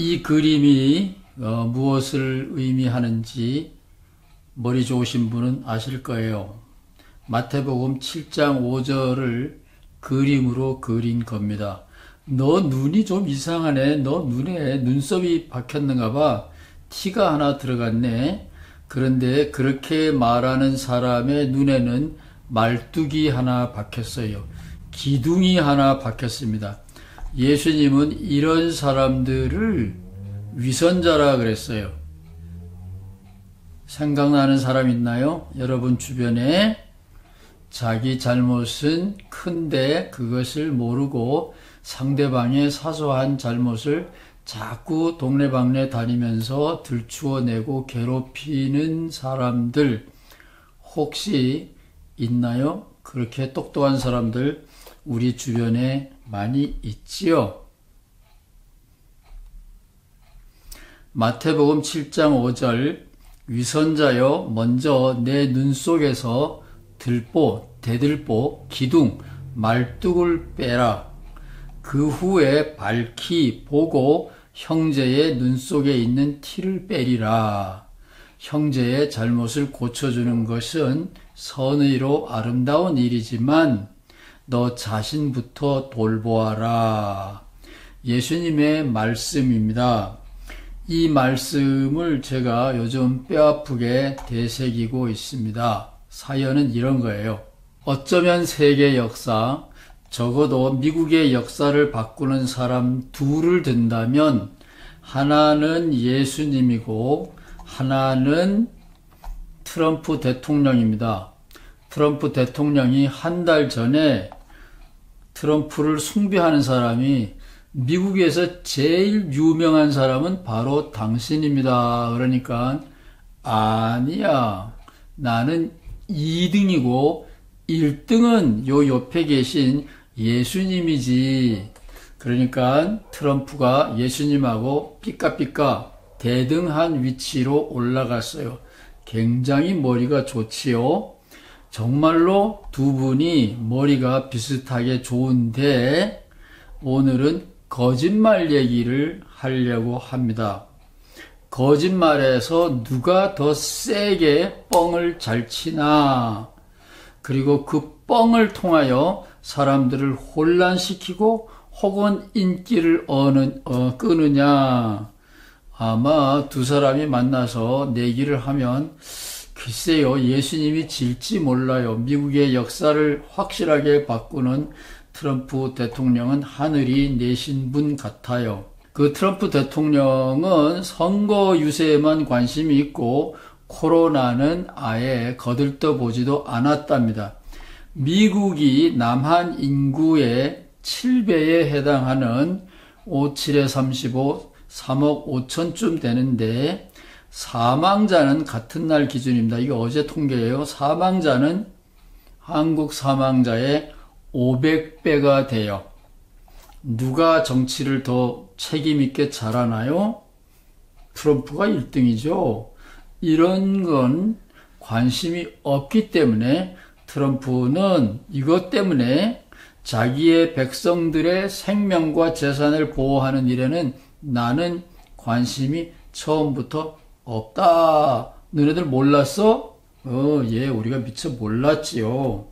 이 그림이 무엇을 의미하는지 머리 좋으신 분은 아실 거예요. 마태복음 7장 5절을 그림으로 그린 겁니다. 너 눈이 좀 이상하네. 너 눈에 눈썹이 박혔는가 봐. 티가 하나 들어갔네. 그런데 그렇게 말하는 사람의 눈에는 말뚝이 하나 박혔어요. 기둥이 하나 박혔습니다. 예수님은 이런 사람들을 위선자라 그랬어요. 생각나는 사람 있나요? 여러분 주변에 자기 잘못은 큰데 그것을 모르고 상대방의 사소한 잘못을 자꾸 동네방네 다니면서 들추어내고 괴롭히는 사람들 혹시 있나요? 그렇게 똑똑한 사람들 우리 주변에 많이 있지요. 마태복음 7장 5절 위선자여 먼저 내 눈 속에서 들보, 대들보, 기둥, 말뚝을 빼라. 그 후에 밝히 보고 형제의 눈 속에 있는 티를 빼리라. 형제의 잘못을 고쳐주는 것은 선의로 아름다운 일이지만 너 자신부터 돌보아라. 예수님의 말씀입니다. 이 말씀을 제가 요즘 뼈아프게 되새기고 있습니다. 사연은 이런 거예요. 어쩌면 세계 역사, 적어도 미국의 역사를 바꾸는 사람 둘을 든다면 하나는 예수님이고 하나는 트럼프 대통령입니다. 트럼프 대통령이 한 달 전에 트럼프를 숭배하는 사람이 미국에서 제일 유명한 사람은 바로 당신입니다. 그러니까 아니야. 나는 2등이고 1등은 요 옆에 계신 예수님이지. 그러니까 트럼프가 예수님하고 삐까삐까 대등한 위치로 올라갔어요. 굉장히 머리가 좋지요. 정말로 두 분이 머리가 비슷하게 좋은데 오늘은 거짓말 얘기를 하려고 합니다. 거짓말에서 누가 더 세게 뻥을 잘 치나, 그리고 그 뻥을 통하여 사람들을 혼란시키고 혹은 인기를 끄느냐. 아마 두 사람이 만나서 내기를 하면 글쎄요, 예수님이 질지 몰라요. 미국의 역사를 확실하게 바꾸는 트럼프 대통령은 하늘이 내신 분 같아요. 그 트럼프 대통령은 선거 유세에만 관심이 있고 코로나는 아예 거들떠보지도 않았답니다. 미국이 남한 인구의 7배에 해당하는 57에 35, 3억 5천쯤 되는데 사망자는 같은 날 기준입니다. 이게 어제 통계예요. 사망자는 한국 사망자의 500배가 돼요. 누가 정치를 더 책임있게 잘하나요? 트럼프가 1등이죠. 이런 건 관심이 없기 때문에 트럼프는 이것 때문에 자기의 백성들의 생명과 재산을 보호하는 일에는 나는 관심이 처음부터 없다. 너네들 몰랐어? 우리가 미처 몰랐지요.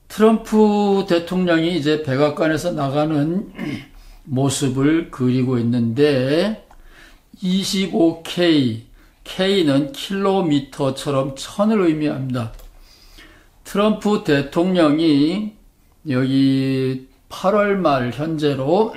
트럼프 대통령이 이제 백악관에서 나가는 모습을 그리고 있는데 25K, K는 킬로미터처럼 천을 의미합니다. 트럼프 대통령이 여기 8월 말 현재로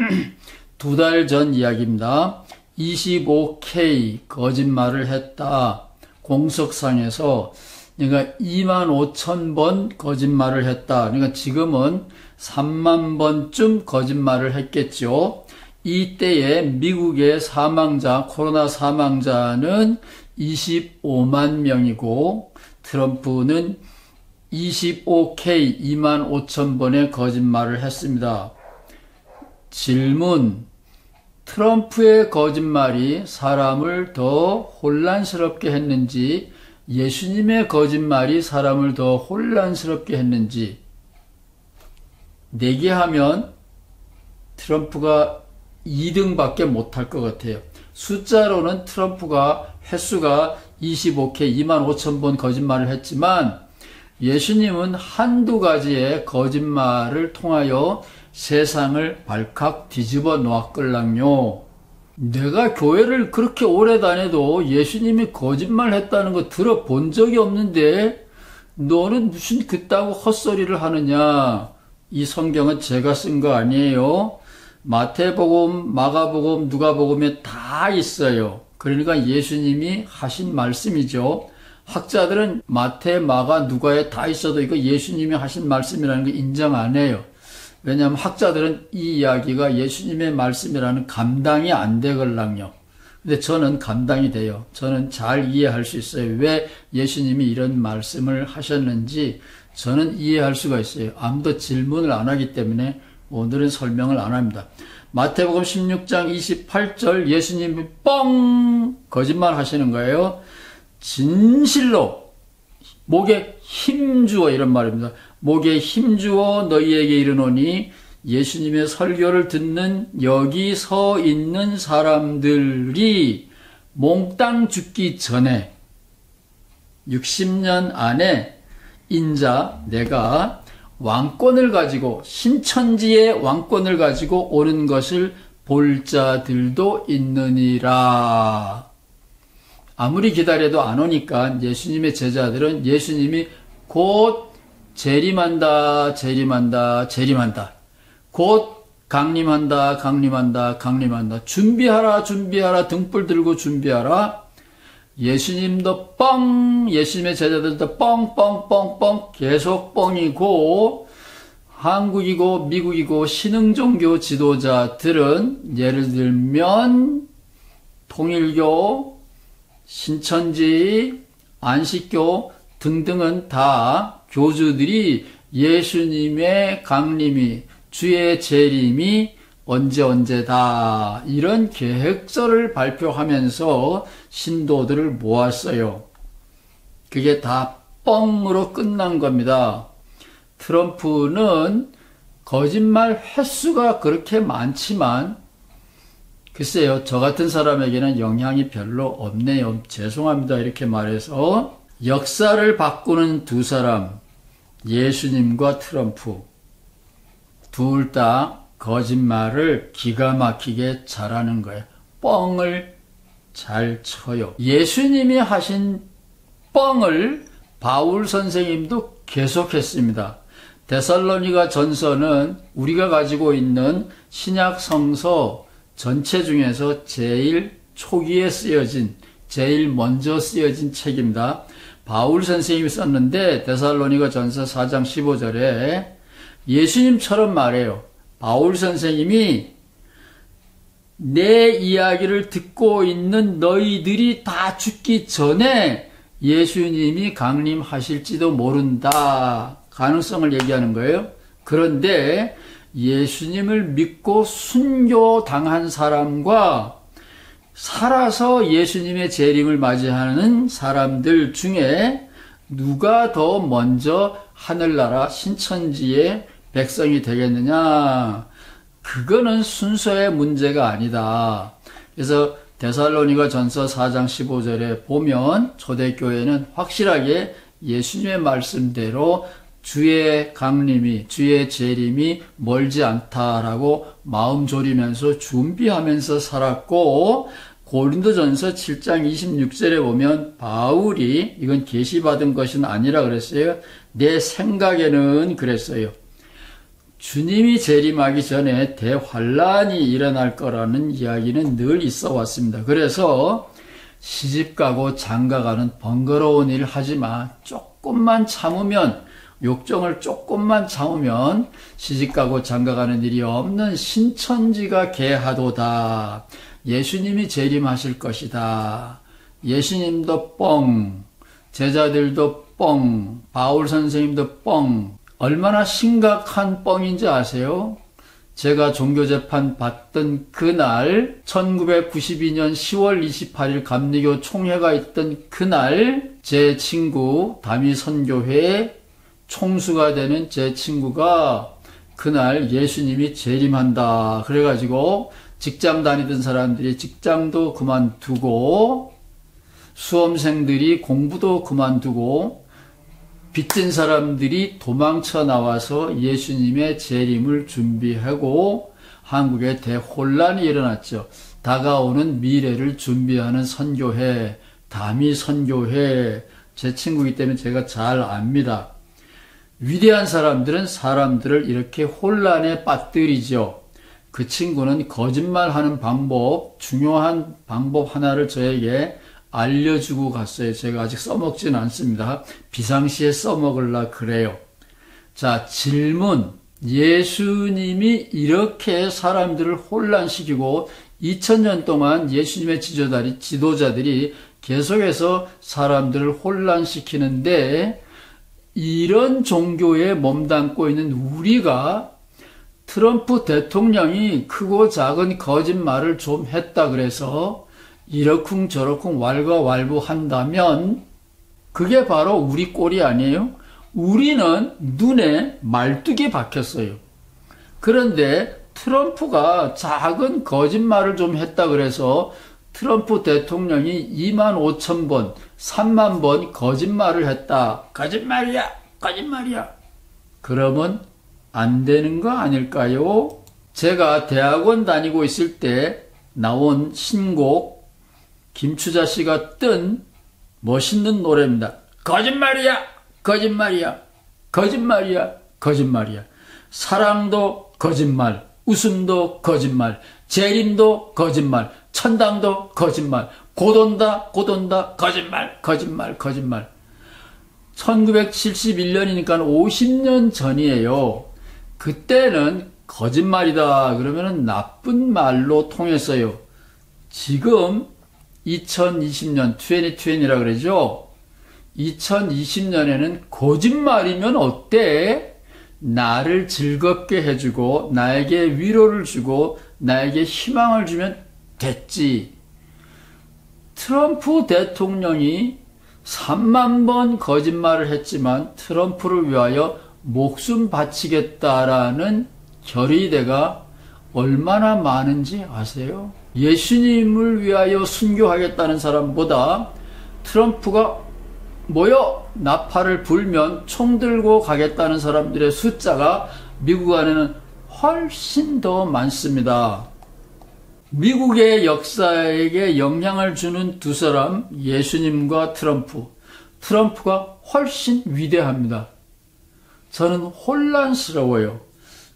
2달 전 이야기입니다. 25K 거짓말을 했다. 공석상에서 그러니까 25,000번 거짓말을 했다. 그러니까 지금은 3만 번쯤 거짓말을 했겠죠. 이때에 미국의 사망자, 코로나 사망자는 25만 명이고 트럼프는 25K 25,000번의 거짓말을 했습니다. 질문: 트럼프의 거짓말이 사람을 더 혼란스럽게 했는지 예수님의 거짓말이 사람을 더 혼란스럽게 했는지 내기하면 트럼프가 2등밖에 못할 것 같아요. 숫자로는 트럼프가 횟수가 25회 25,000번 거짓말을 했지만 예수님은 한두 가지의 거짓말을 통하여 세상을 발칵 뒤집어 놓았걸랑요. 내가 교회를 그렇게 오래 다녀도 예수님이 거짓말 했다는 거 들어본 적이 없는데 너는 무슨 그따구 헛소리를 하느냐. 이 성경은 제가 쓴 거 아니에요. 마태복음, 마가복음, 누가복음에 다 있어요. 그러니까 예수님이 하신 말씀이죠. 학자들은 마태, 마가, 누가에 다 있어도 이거 예수님이 하신 말씀이라는 거 인정 안 해요. 왜냐하면 학자들은 이 이야기가 예수님의 말씀이라는 감당이 안 되걸랑요. 근데 저는 감당이 돼요. 저는 잘 이해할 수 있어요. 왜 예수님이 이런 말씀을 하셨는지 저는 이해할 수가 있어요. 아무도 질문을 안 하기 때문에 오늘은 설명을 안 합니다. 마태복음 16장 28절 예수님이 뻥 거짓말 하시는 거예요. 진실로 목에 힘주어 이런 말입니다. 목에 힘주어 너희에게 이르노니 예수님의 설교를 듣는 여기 서 있는 사람들이 몽땅 죽기 전에 60년 안에 인자 내가 왕권을 가지고 신천지의 왕권을 가지고 오는 것을 볼 자들도 있느니라. 아무리 기다려도 안 오니까 예수님의 제자들은 예수님이 곧 재림한다, 재림한다, 재림한다. 곧 강림한다, 강림한다, 강림한다. 준비하라, 준비하라, 등불 들고 준비하라. 예수님도 뻥, 예수님의 제자들도 뻥, 뻥, 뻥, 뻥, 계속 뻥이고, 한국이고 미국이고 신흥종교 지도자들은 예를 들면 통일교, 신천지, 안식교 등등은 다 교주들이 예수님의 강림이, 주의 재림이 언제다 이런 계획서를 발표하면서 신도들을 모았어요. 그게 다 뻥으로 끝난 겁니다. 트럼프는 거짓말 횟수가 그렇게 많지만 글쎄요, 저 같은 사람에게는 영향이 별로 없네요. 죄송합니다. 이렇게 말해서 역사를 바꾸는 두 사람, 예수님과 트럼프 둘 다 거짓말을 기가 막히게 잘하는 거예요. 뻥을 잘 쳐요. 예수님이 하신 뻥을 바울 선생님도 계속했습니다. 데살로니가 전서는 우리가 가지고 있는 신약 성서 전체 중에서 제일 초기에 쓰여진, 제일 먼저 쓰여진 책입니다. 바울 선생님이 썼는데 데살로니가 전서 4장 15절에 예수님처럼 말해요. 바울 선생님이 내 이야기를 듣고 있는 너희들이 다 죽기 전에 예수님이 강림하실지도 모른다. 가능성을 얘기하는 거예요. 그런데 예수님을 믿고 순교당한 사람과 살아서 예수님의 재림을 맞이하는 사람들 중에 누가 더 먼저 하늘나라 신천지의 백성이 되겠느냐? 그거는 순서의 문제가 아니다. 그래서 데살로니가 전서 4장 15절에 보면 초대교회는 확실하게 예수님의 말씀대로 주의 강림이, 주의 재림이 멀지 않다라고 마음 졸이면서 준비하면서 살았고, 고린도전서 7장 26절에 보면 바울이 이건 계시받은 것은 아니라 그랬어요. 내 생각에는 그랬어요. 주님이 재림하기 전에 대환란이 일어날 거라는 이야기는 늘 있어 왔습니다. 그래서 시집가고 장가가는 번거로운 일 하지 마. 조금만 참으면, 욕정을 조금만 참으면 시집가고 장가가는 일이 없는 신천지가 개하도다. 예수님이 재림하실 것이다. 예수님도 뻥, 제자들도 뻥, 바울 선생님도 뻥. 얼마나 심각한 뻥인지 아세요? 제가 종교재판 받던 그날 1992년 10월 28일 감리교 총회가 있던 그날 제 친구 다미선교회 총수가 되는 제 친구가 그날 예수님이 재림한다 그래가지고 직장 다니던 사람들이 직장도 그만두고, 수험생들이 공부도 그만두고, 빚진 사람들이 도망쳐 나와서 예수님의 재림을 준비하고 한국에 대혼란이 일어났죠. 다가오는 미래를 준비하는 선교회, 다미 선교회, 제 친구이기 때문에 제가 잘 압니다. 위대한 사람들은 사람들을 이렇게 혼란에 빠뜨리죠. 그 친구는 거짓말하는 방법, 중요한 방법 하나를 저에게 알려주고 갔어요. 제가 아직 써먹지는 않습니다. 비상시에 써먹으려 그래요. 자, 질문. 예수님이 이렇게 사람들을 혼란시키고 2000년 동안 예수님의 지도자들이 계속해서 사람들을 혼란시키는데, 이런 종교에 몸담고 있는 우리가 트럼프 대통령이 크고 작은 거짓말을 좀 했다 그래서 이러쿵저러쿵 왈가왈부한다면 그게 바로 우리 꼴이 아니에요? 우리는 눈에 말뚝이 박혔어요. 그런데 트럼프가 작은 거짓말을 좀 했다 그래서 트럼프 대통령이 25,000번, 30,000번 거짓말을 했다. 거짓말이야, 거짓말이야. 그러면 안 되는 거 아닐까요? 제가 대학원 다니고 있을 때 나온 신곡, 김추자 씨가 뜬 멋있는 노래입니다. 거짓말이야, 거짓말이야, 거짓말이야, 거짓말이야. 사랑도 거짓말, 웃음도 거짓말, 재림도 거짓말, 천당도 거짓말, 곧 온다, 곧 온다, 거짓말, 거짓말, 거짓말. 1971년이니까 50년 전이에요. 그때는 거짓말이다 그러면 나쁜 말로 통했어요. 지금 2020년, 2020이라 그러죠? 2020년에는 거짓말이면 어때? 나를 즐겁게 해주고, 나에게 위로를 주고, 나에게 희망을 주면 됐지. 트럼프 대통령이 30,000번 거짓말을 했지만 트럼프를 위하여 목숨 바치겠다라는 결의대가 얼마나 많은지 아세요? 예수님을 위하여 순교하겠다는 사람보다 트럼프가 모여 나팔을 불면 총 들고 가겠다는 사람들의 숫자가 미국 안에는 훨씬 더 많습니다. 미국의 역사에게 영향을 주는 두 사람, 예수님과 트럼프. 트럼프가 훨씬 위대합니다. 저는 혼란스러워요.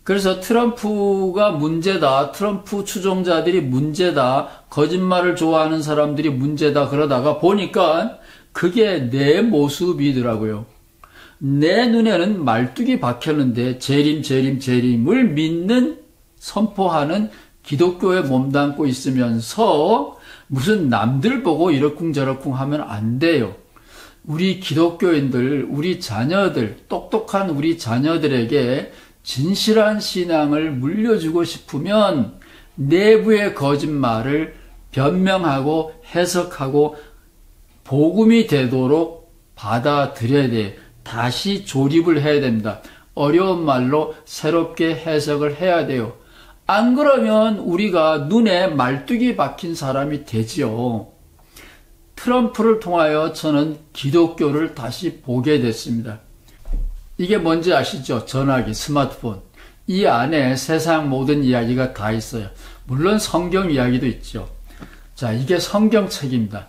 그래서 트럼프가 문제다, 트럼프 추종자들이 문제다, 거짓말을 좋아하는 사람들이 문제다 그러다가 보니까 그게 내 모습이더라고요. 내 눈에는 말뚝이 박혔는데 재림을 믿는, 선포하는 기독교에 몸담고 있으면서 무슨 남들 보고 이러쿵저러쿵 하면 안 돼요. 우리 기독교인들, 우리 자녀들, 똑똑한 우리 자녀들에게 진실한 신앙을 물려주고 싶으면 내부의 거짓말을 변명하고 해석하고 복음이 되도록 받아들여야 돼. 다시 조립을 해야 됩니다. 어려운 말로 새롭게 해석을 해야 돼요. 안 그러면 우리가 눈에 말뚝이 박힌 사람이 되지요. 트럼프를 통하여 저는 기독교를 다시 보게 됐습니다. 이게 뭔지 아시죠? 전화기, 스마트폰. 이 안에 세상 모든 이야기가 다 있어요. 물론 성경 이야기도 있죠. 자, 이게 성경책입니다.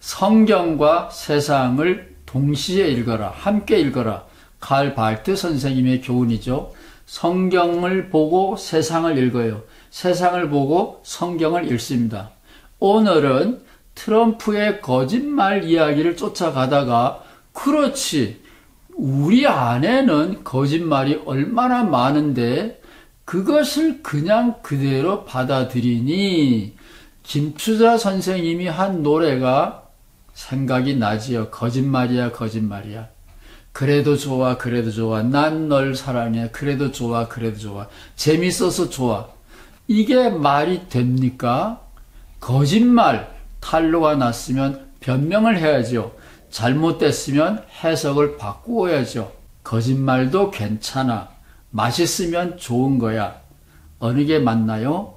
성경과 세상을 동시에 읽어라. 함께 읽어라. 칼 발트 선생님의 교훈이죠. 성경을 보고 세상을 읽어요. 세상을 보고 성경을 읽습니다. 오늘은 트럼프의 거짓말 이야기를 쫓아가다가 그렇지, 우리 안에는 거짓말이 얼마나 많은데 그것을 그냥 그대로 받아들이니 김추자 선생님이 한 노래가 생각이 나지요. 거짓말이야, 거짓말이야. 그래도 좋아, 그래도 좋아. 난 널 사랑해. 그래도 좋아, 그래도 좋아. 재밌어서 좋아. 이게 말이 됩니까? 거짓말, 탄로가 났으면 변명을 해야죠. 잘못됐으면 해석을 바꾸어야죠. 거짓말도 괜찮아. 맛있으면 좋은 거야. 어느 게 맞나요?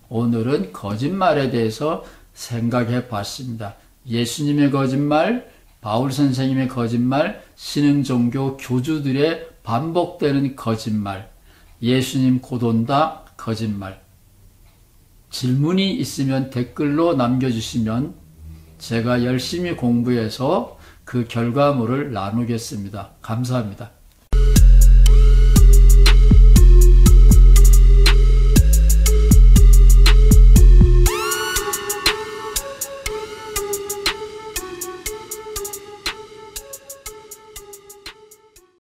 오늘은 거짓말에 대해서 생각해 봤습니다. 예수님의 거짓말, 바울 선생님의 거짓말, 신흥종교 교주들의 반복되는 거짓말, 예수님 곧 온다 거짓말. 질문이 있으면 댓글로 남겨주시면 제가 열심히 공부해서 그 결과물을 나누겠습니다. 감사합니다.